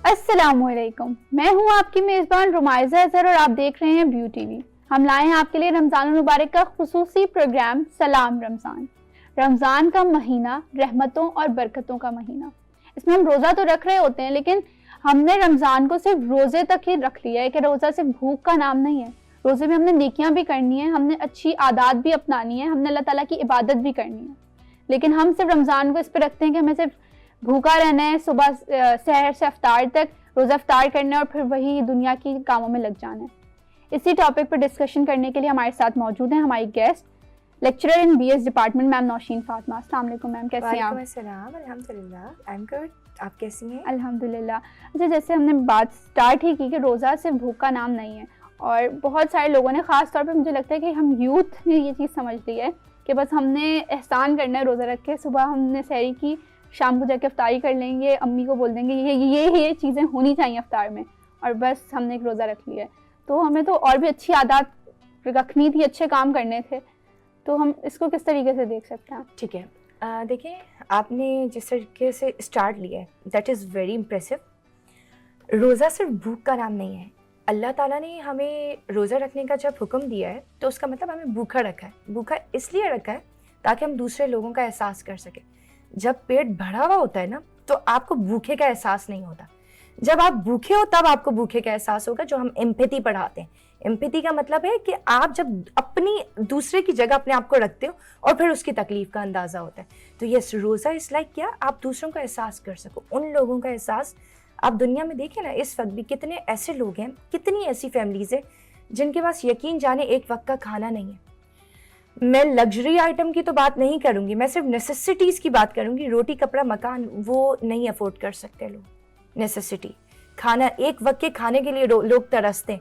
السلام علیکم، میں ہوں آپ کی میزبان رمائزہ اظہر اور آپ دیکھ رہے ہیں بیو ٹی وی۔ ہم لائے ہیں آپ کے لیے رمضان المبارک کا خصوصی پروگرام سلام رمضان۔ رمضان کا مہینہ رحمتوں اور برکتوں کا مہینہ، اس میں ہم روزہ تو رکھ رہے ہوتے ہیں لیکن ہم نے رمضان کو صرف روزے تک ہی رکھ لیا ہے کہ روزہ صرف بھوک کا نام نہیں ہے۔ روزے میں ہم نے نیکیاں بھی کرنی ہیں، ہم نے اچھی عادات بھی اپنانی ہے، ہم نے اللہ تعالیٰ کی عبادت بھی کرنی ہے، لیکن ہم صرف رمضان کو اس پہ رکھتے ہیں کہ ہمیں صرف بھوکا رہنا ہے، صبح سحر سے افطار تک روزہ افطار کرنا ہے اور پھر وہی دنیا کی کاموں میں لگ جانا ہے۔ اسی ٹاپک پر ڈسکشن کرنے کے لیے ہمارے ساتھ موجود ہیں ہماری guest lecturer in B S department ma'am Nausheen Fatima. السلام علیکم میم، کیسی ہیں آپ؟ وعلیکم السلام، الحمدللہ آئی ایم گڈ، آپ کیسی ہیں؟ الحمدللہ۔ اچھا، جیسے ہم نے بات اسٹارٹ ہی کی کہ روزہ صرف بھوک کا نام نہیں ہے، اور بہت سارے لوگوں نے، خاص طور پہ مجھے لگتا ہے کہ ہم یوتھ نے یہ چیز سمجھ لی ہے کہ بس ہم نے احسان کرنا ہے روزہ رکھ کے، صبح ہم نے سحری کی، شام کو جا کے افطاری کر لیں گے، امی کو بول دیں گے یہ چیزیں ہونی چاہیے افطار میں، اور بس ہم نے ایک روزہ رکھ لیا ہے۔ تو ہمیں تو اور بھی اچھی عادات رکھنی تھی، اچھے کام کرنے تھے، تو ہم اس کو کس طریقے سے دیکھ سکتے ہیں؟ ٹھیک ہے، دیکھیں آپ نے جس طریقے سے اسٹارٹ لیا ہے دیٹ از ویری امپریسو۔ روزہ صرف بھوک کا نام نہیں ہے۔ اللہ تعالیٰ نے ہمیں روزہ رکھنے کا جب حکم دیا ہے تو اس کا مطلب ہمیں بھوکا رکھا ہے۔ بھوکا اس لیے رکھا ہے تاکہ ہم دوسرے لوگوں کا احساس کر سکیں۔ جب پیٹ بھرا ہوا ہوتا ہے نا تو آپ کو بھوکے کا احساس نہیں ہوتا، جب آپ بھوکے ہو تب آپ کو بھوکے کا احساس ہوگا، جو ہم ایمپیتھی پڑھاتے ہیں۔ ایمپیتھی کا مطلب ہے کہ آپ جب اپنی دوسرے کی جگہ اپنے آپ کو رکھتے ہو اور پھر اس کی تکلیف کا اندازہ ہوتا ہے۔ تو یس، روزہ اس لائک کیا آپ دوسروں کا احساس کر سکو، ان لوگوں کا احساس۔ آپ دنیا میں دیکھیں نا، اس وقت بھی کتنے ایسے لوگ ہیں، کتنی ایسی فیملیز ہیں جن کے پاس یقین جانے ایک وقت کا کھانا نہیں ہے۔ میں لگژری آئٹم کی تو بات نہیں کروں گی، میں صرف نیسیسٹیز کی بات کروں گی۔ روٹی کپڑا مکان وہ نہیں افورڈ کر سکتے لوگ، نیسیسٹی کھانا، ایک وقت کے کھانے کے لیے لوگ ترستے ہیں۔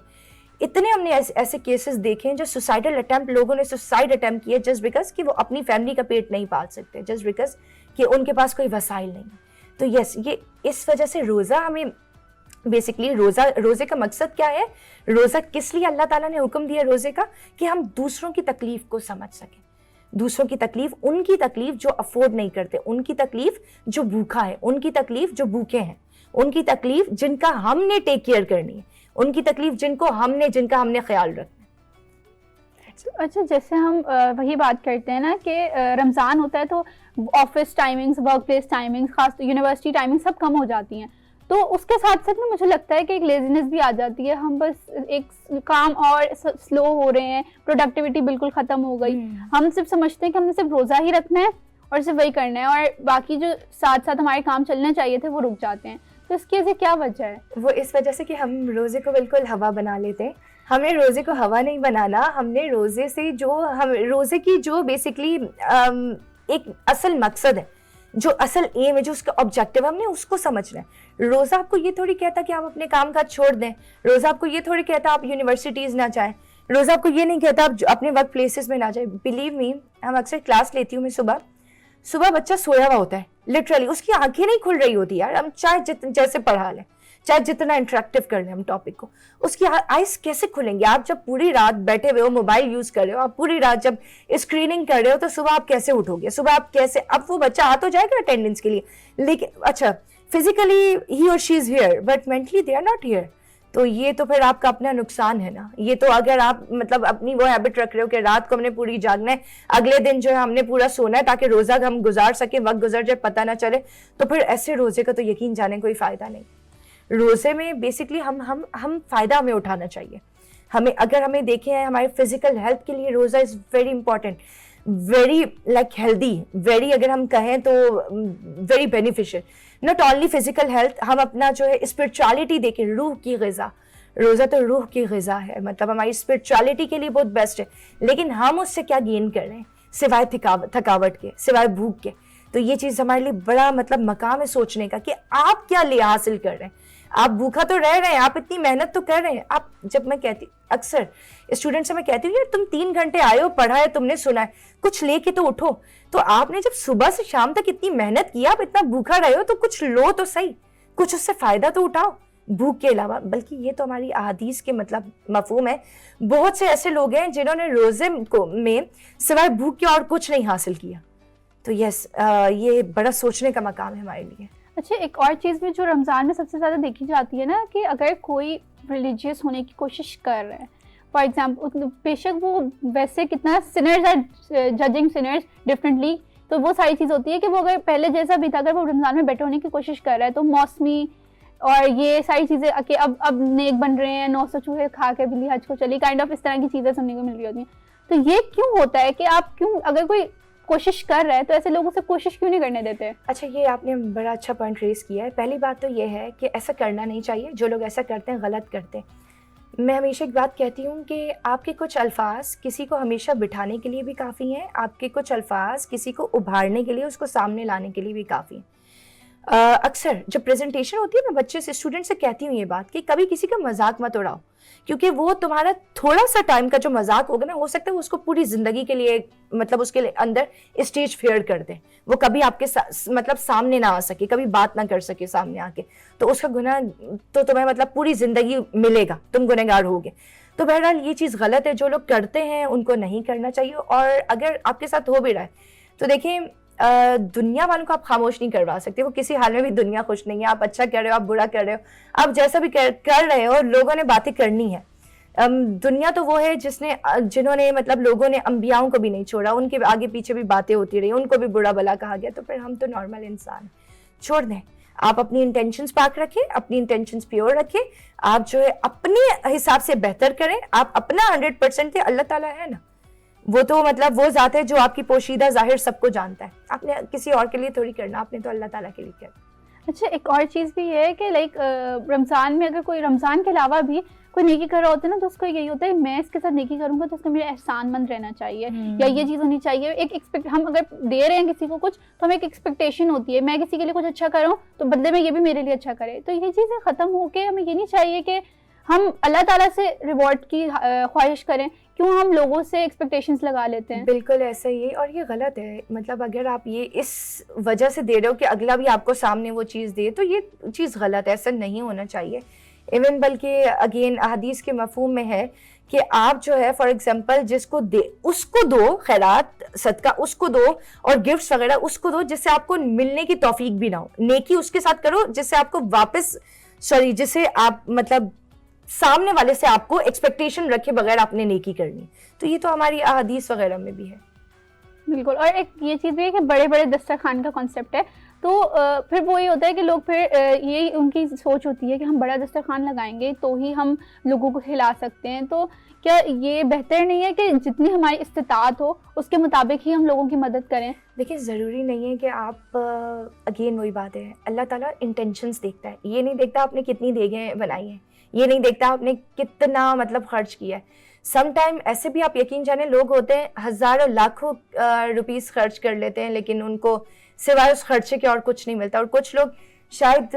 اتنے ہم نے ایسے کیسز دیکھے ہیں جو سوسائڈل اٹیمپٹ، لوگوں نے سوسائڈ اٹیمپٹ کیا جسٹ بیکاز کہ وہ اپنی فیملی کا پیٹ نہیں پال سکتے، جسٹ بیکاز کہ ان کے پاس کوئی وسائل نہیں ہے۔ تو یس، یہ اس وجہ سے روزہ ہمیں بیسکلی روزے کا مقصد کیا ہے؟ روزہ کس لیے اللہ تعالیٰ نے حکم دیا روزے کا؟ کہ ہم دوسروں کی تکلیف کو سمجھ سکیں، دوسروں کی تکلیف، ان کی تکلیف جو افورڈ نہیں کرتے، ان کی تکلیف جو بھوکا ہے، ان کی تکلیف جو بھوکے ہیں، ان کی تکلیف جن کا ہم نے ٹیک کیئر کرنی ہے، ان کی تکلیف جن کا ہم نے خیال رکھنا ہے۔ اچھا، جیسے ہم وہی بات کرتے ہیں نا کہ رمضان ہوتا ہے تو office timings, work place timings, خاص یونیورسٹی ٹائمنگ سب کم ہو جاتی ہیں، تو اس کے ساتھ ساتھ مجھے لگتا ہے کہ ایک لیزینس بھی آ جاتی ہے، ہم بس ایک کام اور سلو ہو رہے ہیں، پروڈکٹیوٹی بالکل ختم ہو گئی، ہم صرف سمجھتے ہیں کہ ہم نے صرف روزہ ہی رکھنا ہے اور صرف وہی کرنا ہے، اور باقی جو ساتھ ساتھ ہمارے کام چلنے چاہیے تھے وہ رک جاتے ہیں۔ تو اس کی کیا وجہ ہے؟ وہ اس وجہ سے کہ ہم روزے کو بالکل ہوا بنا لیتے ہیں۔ ہمیں روزے کو ہوا نہیں بنانا، ہم نے روزے کی جو بیسکلی ایک اصل مقصد ہے، جو اصل ایم ہے، جو اس کا آبجیکٹو، ہم نے اس کو سمجھنا ہے۔ روزہ آپ کو یہ تھوڑی کہتا کہ آپ اپنے کام کاج چھوڑ دیں، روزہ آپ کو یہ تھوڑی کہتا آپ یونیورسٹیز نہ جائیں، روزہ آپ کو یہ نہیں کہتا آپ اپنے ورک پلیسز میں نہ جائیں۔ بلیو می، ہم اکثر کلاس لیتی ہوں میں صبح بچہ سویا ہوا ہوتا ہے، لٹرلی اس کی آنکھیں نہیں کھل رہی ہوتی یار، ہم چاہے جیسے پڑھا لیں، چاہے جتنا انٹریکٹیو کر لیں ہم ٹاپک کو، اس کی آئیز کیسے کھلیں گے؟ آپ جب پوری رات بیٹھے ہوئے ہو، موبائل یوز کر رہے ہو، آپ پوری رات جب اسکریننگ کر رہے ہو، تو صبح آپ کیسے اٹھو گے؟ صبح آپ کیسے؟ اب وہ بچہ آ تو جائے گا اٹینڈنس کے لیے، لیکن اچھا فزیکلی ہی اور she is here but mentally they are not here, تو یہ تو پھر آپ کا اپنا نقصان ہے نا۔ یہ تو اگر آپ مطلب اپنی وہ ہیبٹ رکھ رہے ہو کہ رات کو ہم نے پوری جاگنا ہے، اگلے دن جو ہے ہم نے پورا سونا ہے تاکہ روزہ ہم گزار سکیں، وقت گزر جائے پتہ نہ چلے، تو پھر ایسے روزے کا تو یقین جانے کوئی فائدہ نہیں۔ روزے میں بیسکلی ہم فائدہ ہمیں اٹھانا چاہیے۔ اگر ہمیں دیکھیں ہمارے فزیکل ہیلتھ کے لیے روزہ is very important, very like healthy, very اگر ہم کہیں تو very beneficial, not only physical health, ہم اپنا جو ہے اسپرچولیٹی دیکھیں، روح کی غذا، روزہ تو روح کی غذا ہے، مطلب ہماری اسپرچولیٹی کے لیے بہت بیسٹ ہے، لیکن ہم اس سے کیا گین کر رہے ہیں سوائے تھکاوٹ کے، سوائے بھوک کے؟ تو یہ چیز ہمارے لیے بڑا مطلب مقام ہے سوچنے کا کہ آپ کیا لے حاصل کر رہے ہیں۔ آپ بھوکا تو رہ رہے ہیں، آپ اتنی محنت تو کر رہے ہیں۔ آپ جب میں کہتی اکثر اسٹوڈنٹ سے میں کہتی ہوں یار تم 3 گھنٹے آئے ہو، پڑھا ہے، تم نے سنا ہے، کچھ لے کے تو اٹھو۔ تو آپ نے جب صبح سے شام تک اتنی محنت کی، آپ اتنا بھوکا رہے ہو تو کچھ لو تو صحیح، کچھ اس سے فائدہ تو اٹھاؤ بھوک کے علاوہ۔ بلکہ یہ تو ہماری احادیث کے مطلب مفہوم ہے۔ بہت سے ایسے لوگ ہیں جنہوں نے روزے میں سوائے بھوک کے اور کچھ نہیں حاصل کیا۔ تو یس، یہ بڑا سوچنے کا مقام ہے ہمارے لیے۔ اچھا ایک اور چیز بھی جو رمضان میں سب سے زیادہ دیکھی جاتی ہے نا کہ اگر کوئی ریلیجیس ہونے کی کوشش کر رہا ہے فار ایگزامپل بے شک وہ ویسے کتنا سنرز ہے ججنگ سنرز ڈفرینٹلی تو وہ ساری چیز ہوتی ہے کہ وہ اگر پہلے جیسا بھی تھا اگر وہ رمضان میں بیٹھے ہونے کی کوشش کر رہا ہے تو موسمی اور یہ ساری چیزیں کہ اب نیک بن رہے ہیں 900 چوہے کھا کے بلی حج کو چلی کائنڈ آف اس طرح کی چیزیں سننے کو مل رہی ہوتی ہیں. تو یہ کیوں ہوتا ہے کہ آپ کیوں اگر کوئی کوشش کر رہا ہے تو ایسے لوگوں سے کوشش کیوں نہیں کرنے دیتے؟ اچھا یہ آپ نے بڑا اچھا پوائنٹ ریز کیا ہے. پہلی بات تو یہ ہے کہ ایسا کرنا نہیں چاہیے. جو لوگ ایسا کرتے ہیں غلط کرتے ہیں. میں ہمیشہ ایک بات کہتی ہوں کہ آپ کے کچھ الفاظ کسی کو ہمیشہ بٹھانے کے لیے بھی کافی ہیں, آپ کے کچھ الفاظ کسی کو ابھارنے کے لیے, اس کو سامنے لانے کے لیے بھی کافی ہیں. اکثر جب پریزنٹیشن ہوتی ہے میں بچے سے اسٹوڈنٹ سے کہتی ہوں یہ بات کہ کبھی کسی کا مذاق مت اڑاؤ, کیونکہ وہ تمہارا تھوڑا سا ٹائم کا جو مذاق ہوگا نا ہو سکتا ہے وہ اس کو پوری زندگی کے لیے مطلب اس کے اندر اسٹیج فیئر کر دیں, وہ کبھی آپ کے مطلب سامنے نہ آ سکے, کبھی بات نہ کر سکے سامنے آ کے, تو اس کا گناہ تو تمہیں مطلب پوری زندگی ملے گا, تم گنہگار ہوگے. تو بہرحال یہ چیز غلط ہے, جو لوگ کرتے ہیں ان کو نہیں کرنا چاہیے. اور اگر آپ کے ساتھ ہو بھی رہا ہے تو دیکھیں دنیا والوں کو آپ خاموش نہیں کروا سکتے, وہ کسی حال میں بھی دنیا خوش نہیں ہے. آپ اچھا کر رہے ہو, آپ برا کر رہے ہو, آپ جیسا بھی کر رہے ہو, لوگوں نے باتیں کرنی ہے. دنیا تو وہ ہے جنہوں نے مطلب لوگوں نے انبیاؤں کو بھی نہیں چھوڑا, ان کے آگے پیچھے بھی باتیں ہوتی رہی, ان کو بھی برا بلا کہا گیا. تو پھر ہم تو نارمل انسان ہیں, چھوڑ دیں. آپ اپنی انٹینشنز پاک رکھیں, اپنی انٹینشنز پیور رکھیں, آپ جو ہے اپنے حساب سے بہتر کریں. آپ اپنا 100% دیں, اللہ تعالیٰ ہے نا, وہ تو مطلب وہ ذات ہے جو آپ کی پوشیدہ ظاہر سب کو جانتا ہے. آپ نے کسی اور کے لیے تھوڑی کرنا, آپ نے تو اللہ تعالیٰ کے لیے کرنا. اچھا ایک اور چیز بھی یہ ہے کہ لائک رمضان میں اگر کوئی رمضان کے علاوہ بھی کوئی نیکی کر رہا ہوتا ہے نا تو اس کو یہی ہوتا ہے میں اس کے ساتھ نیکی کروں گا تو اس کو میرا احسان مند رہنا چاہیے, یا یہ چیز ہونی چاہیے. ہم اگر دے رہے ہیں کسی کو کچھ تو ہمیں ایک ایکسپیکٹیشن ہوتی ہے میں کسی کے لیے کچھ اچھا کروں تو بدلے میں یہ بھی میرے لیے اچھا کرے. تو یہ چیزیں ختم ہو کے ہمیں یہ نہیں چاہیے کہ ہم اللہ تعالیٰ سے ریوارڈ کی خواہش کریں, کیوں ہم لوگوں سے ایکسپیکٹیشنز لگا لیتے ہیں. بالکل ایسا ہی ہے, اور یہ غلط ہے. مطلب اگر آپ یہ اس وجہ سے دے رہے ہو کہ اگلا بھی آپ کو سامنے وہ چیز دے, تو یہ چیز غلط ہے, ایسا نہیں ہونا چاہیے. ایون بلکہ اگین احادیث کے مفہوم میں ہے کہ آپ جو ہے فار ایگزامپل جس کو دے اس کو دو, خیرات صدقہ اس کو دو, اور گفٹس وغیرہ اس کو دو جس سے آپ کو ملنے کی توفیق بھی نہ ہو. نیکی اس کے ساتھ کرو جس سے آپ کو واپس جس سے آپ مطلب سامنے والے سے آپ کو ایکسپیکٹیشن رکھے بغیر آپ نے نیکی کرنی. تو یہ تو ہماری احادیث وغیرہ میں بھی ہے. بالکل. اور ایک یہ چیز بھی ہے کہ بڑے بڑے دسترخوان کا کانسیپٹ ہے, تو پھر وہ یہ ہوتا ہے کہ لوگ پھر یہ ان کی سوچ ہوتی ہے کہ ہم بڑا دسترخوان لگائیں گے تو ہی ہم لوگوں کو کھلا سکتے ہیں. تو کیا یہ بہتر نہیں ہے کہ جتنی ہماری استطاعت ہو اس کے مطابق ہی ہم لوگوں کی مدد کریں؟ دیکھیں ضروری نہیں ہے کہ آپ اگین وہی بات ہے, اللہ تعالیٰ انٹینشنس دیکھتا ہے. یہ نہیں دیکھتا آپ نے کتنی دیگیں بنائی ہیں, یہ نہیں دیکھتا آپ نے کتنا مطلب خرچ کیا ہے. سم ٹائم ایسے بھی آپ یقین جانیں لوگ ہوتے ہیں ہزاروں لاکھوں روپیز خرچ کر لیتے ہیں لیکن ان کو سوائے اس خرچے کے اور کچھ نہیں ملتا. اور کچھ لوگ شاید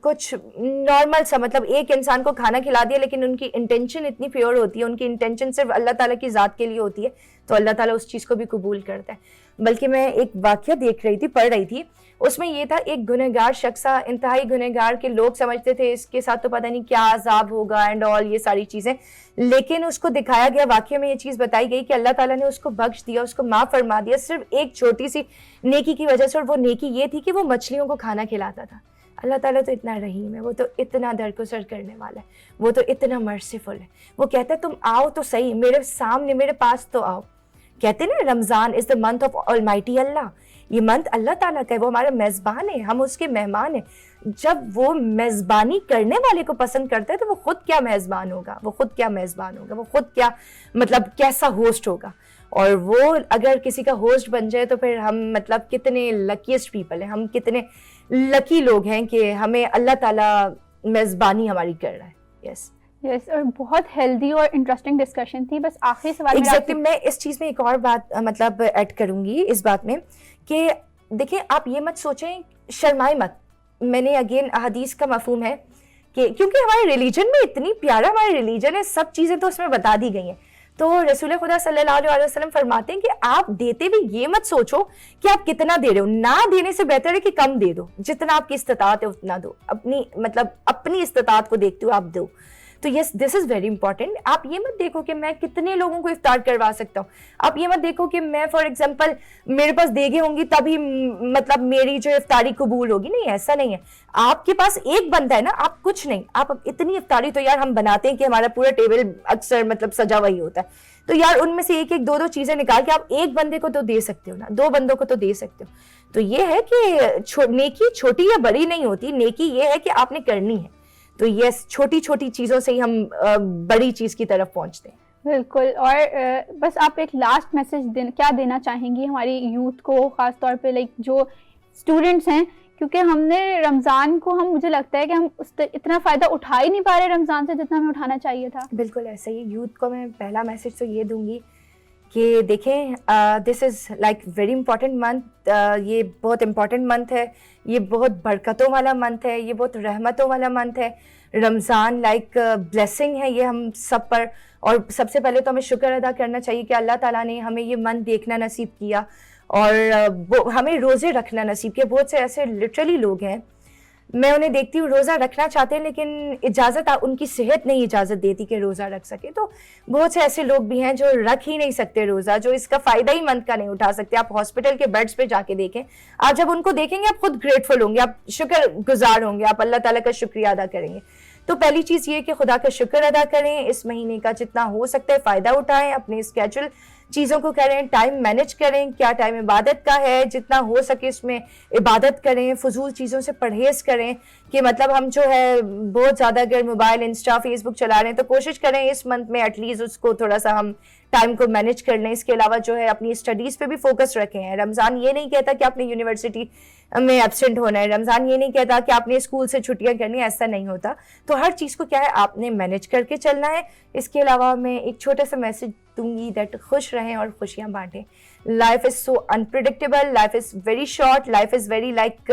کچھ نارمل سا مطلب ایک انسان کو کھانا کھلا دیا لیکن ان کی انٹینشن اتنی پیور ہوتی ہے, ان کی انٹینشن صرف اللہ تعالیٰ کی ذات کے لیے ہوتی ہے, تو اللہ تعالیٰ اس چیز کو بھی قبول کرتا ہے. بلکہ میں ایک واقعہ دیکھ رہی تھی, پڑھ رہی تھی, اس میں یہ تھا ایک گنہگار شخص, انتہائی گنہگار کے لوگ سمجھتے تھے اس کے ساتھ تو پتہ نہیں کیا عذاب ہوگا اینڈ آل یہ ساری چیزیں, لیکن اس کو دکھایا گیا واقعہ میں یہ چیز بتائی گئی کہ اللہ تعالیٰ نے اس کو بخش دیا, اس کو معاف فرما دیا صرف ایک چھوٹی سی نیکی کی وجہ سے. اور وہ نیکی یہ تھی کہ وہ مچھلیوں کو کھانا کھلاتا تھا. اللہ تعالیٰ تو اتنا رحیم ہے, وہ تو اتنا درگزر کرنے والا ہے, وہ تو اتنا مرسیفل ہے. وہ کہتا ہے تم آؤ تو صحیح میرے سامنے, میرے پاس تو آؤ. کہتے ہیں نا رمضان از دا منتھ آف آلمائٹی اللہ, یہ منتھ اللہ تعالیٰ کا ہے, وہ ہمارا میزبان ہے, ہم اس کے مہمان ہیں. جب وہ میزبانی کرنے والے کو پسند کرتا ہے تو وہ خود کیا میزبان ہوگا, وہ خود کیا میزبان ہوگا, وہ خود کیا مطلب کیسا ہوسٹ ہوگا. اور وہ اگر کسی کا ہوسٹ بن جائے تو پھر ہم مطلب کتنے لکیسٹ پیپل ہیں, ہم کتنے لکی لوگ ہیں کہ ہمیں اللہ تعالیٰ میزبانی ہماری کر رہا ہے. یس, اور بہت ہیلدی اور انٹرسٹنگ ڈسکشن تھی. بس آخری سوال ایگزیکٹلی میں اس چیز میں ایک اور بات مطلب ایڈ کروں گی اس بات میں کہ دیکھیں آپ یہ مت سوچیں, شرمائے مت. میں نے اگین احادیث کا مفہوم ہے کہ کیونکہ ہمارے ریلیجن میں اتنی پیارا ہمارا ریلیجن ہے, سب چیزیں تو اس میں بتا دی گئی ہیں. تو رسول خدا صلی اللہ علیہ وسلم فرماتے ہیں کہ آپ دیتے ہوئے یہ مت سوچو کہ آپ کتنا دے رہے ہو, نہ دینے سے بہتر ہے کہ کم دے دو, جتنا آپ کی استطاعت ہے اتنا دو, اپنی مطلب اپنی استطاعت کو دیکھتے ہو آپ دو. تو یس دس از ویری امپورٹنٹ. آپ یہ مت دیکھو کہ میں کتنے لوگوں کو افطار کروا سکتا ہوں, آپ یہ مت دیکھو کہ میں فار ایگزامپل میرے پاس دیگیں ہوں گی تبھی مطلب میری جو افطاری قبول ہوگی. نہیں, ایسا نہیں ہے. آپ کے پاس ایک بندہ ہے نا, آپ کچھ نہیں, آپ اتنی افطاری تو یار ہم بناتے ہیں کہ ہمارا پورا ٹیبل اکثر مطلب سجا وہی ہوتا ہے, تو یار ان میں سے ایک ایک دو دو چیزیں نکال کے آپ ایک بندے کو تو دے سکتے ہو نا, 2 بندوں کو تو دے سکتے ہو. تو یہ ہے کہ نیکی چھوٹی یا بڑی نہیں ہوتی, نیکی یہ ہے کہ آپ نے کرنی ہے. تو یس, چھوٹی چھوٹی چیزوں سے ہی ہم بڑی چیز کی طرف پہنچتے ہیں. بالکل. اور بس آپ ایک لاسٹ میسج کیا دینا چاہیں گی ہماری یوتھ کو, خاص طور پہ لائک جو اسٹوڈنٹس ہیں, کیونکہ ہم نے رمضان کو مجھے لگتا ہے کہ ہم اتنا فائدہ اٹھا ہی نہیں پا رہے رمضان سے جتنا ہمیں اٹھانا چاہیے تھا. بالکل ایسا ہی. یوتھ کو میں پہلا میسج تو یہ دوں گی کہ دیکھیں this is like very important month. یہ بہت امپورٹنٹ منتھ ہے, یہ بہت برکتوں والا منتھ ہے, یہ بہت رحمتوں والا منتھ ہے. رمضان لائک بلیسنگ ہے یہ ہم سب پر, اور سب سے پہلے تو ہمیں شکر ادا کرنا چاہیے کہ اللہ تعالیٰ نے ہمیں یہ منتھ دیکھنا نصیب کیا اور ہمیں روزے رکھنا نصیب کیا. بہت سے ایسے لٹرلی لوگ ہیں, میں انہیں دیکھتی ہوں روزہ رکھنا چاہتے ہیں لیکن اجازت ان کی صحت نہیں اجازت دیتی کہ روزہ رکھ سکے. تو بہت سے ایسے لوگ بھی ہیں جو رکھ ہی نہیں سکتے روزہ, جو اس کا فائدہ ہی منتھ کا نہیں اٹھا سکتے. آپ ہاسپٹل کے بیڈس پہ جا کے دیکھیں, آپ جب ان کو دیکھیں گے آپ خود گریٹفل ہوں گے, آپ شکر گزار ہوں گے, آپ اللہ تعالیٰ کا شکریہ ادا کریں گے. تو پہلی چیز یہ کہ خدا کا شکر ادا کریں, اس مہینے کا جتنا ہو سکتا ہے فائدہ اٹھائیں, اپنے اسکیجول چیزوں کو کریں, ٹائم مینیج کریں, کیا ٹائم عبادت کا ہے جتنا ہو سکے اس میں عبادت کریں, فضول چیزوں سے پرہیز کریں. کہ مطلب ہم جو ہے بہت زیادہ اگر موبائل انسٹا فیس بک چلا رہے ہیں تو کوشش کریں اس منتھ میں ایٹ لیسٹ اس کو تھوڑا سا ہم ٹائم کو مینیج کر لیں. اس کے علاوہ جو ہے اپنی اسٹڈیز پہ بھی فوکس رکھیں ہیں. رمضان یہ نہیں کہتا کہ آپ نے یونیورسٹی میں ایبسینٹ ہونا ہے, رمضان یہ نہیں کہتا کہ آپ نے اسکول سے چھٹیاں کرنی, ایسا نہیں ہوتا. تو ہر چیز کو کیا ہے آپ نے مینیج کر کے چلنا ہے. اس کے علاوہ میں ایک چھوٹا سا میسج دوں گی دیٹ خوش رہیں اور خوشیاں بانٹیں. Life is so unpredictable, life is very short, life is very like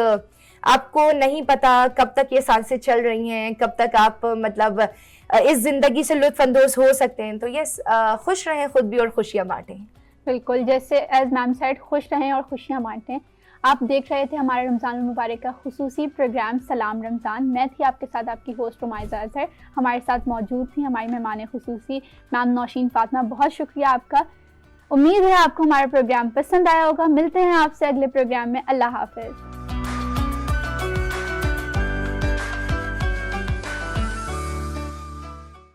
آپ کو نہیں پتا کب تک یہ سانسیں چل رہی ہیں, کب تک آپ مطلب اس زندگی سے لطف اندوز ہو سکتے ہیں. تو یس خوش رہیں خود بھی اور خوشیاں بانٹیں. بالکل, جیسے ایز میم سیڈ خوش رہیں اور خوشیاں بانٹیں. آپ دیکھ رہے تھے ہمارے رمضان المبارک کا خصوصی پروگرام سلام رمضان. میں تھی آپ کے ساتھ آپ کی ہوسٹ رمائزہ اظہر. ہمارے ساتھ موجود تھی ہماری مہمان خصوصی میم نوشین فاطمہ. بہت شکریہ آپ کا. امید ہے آپ کو ہمارا پروگرام پسند آیا ہوگا. ملتے ہیں آپ سے اگلے پروگرام میں. اللہ حافظ.